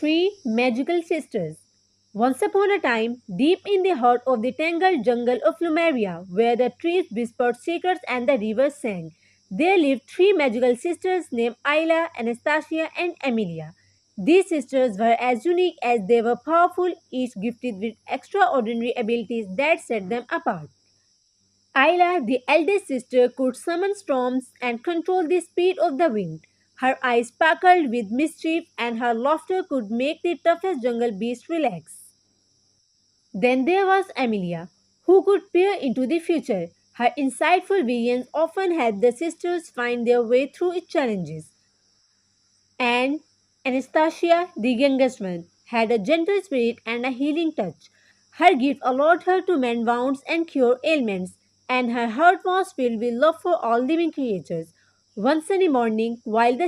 Three Magical Sisters. Once upon a time, deep in the heart of the tangled jungle of Lumeria, where the trees whispered secrets and the rivers sang, there lived three magical sisters named Ayla, Anastasia, and Amelia. These sisters were as unique as they were powerful, each gifted with extraordinary abilities that set them apart. Ayla, the eldest sister, could summon storms and control the speed of the wind. Her eyes sparkled with mischief, and her laughter could make the toughest jungle beast relax. Then there was Amelia, who could peer into the future. Her insightful visions often helped the sisters find their way through its challenges. And Anastasia, the youngest one, had a gentle spirit and a healing touch. Her gift allowed her to mend wounds and cure ailments, and her heart was filled with love for all living creatures. One sunny morning, while the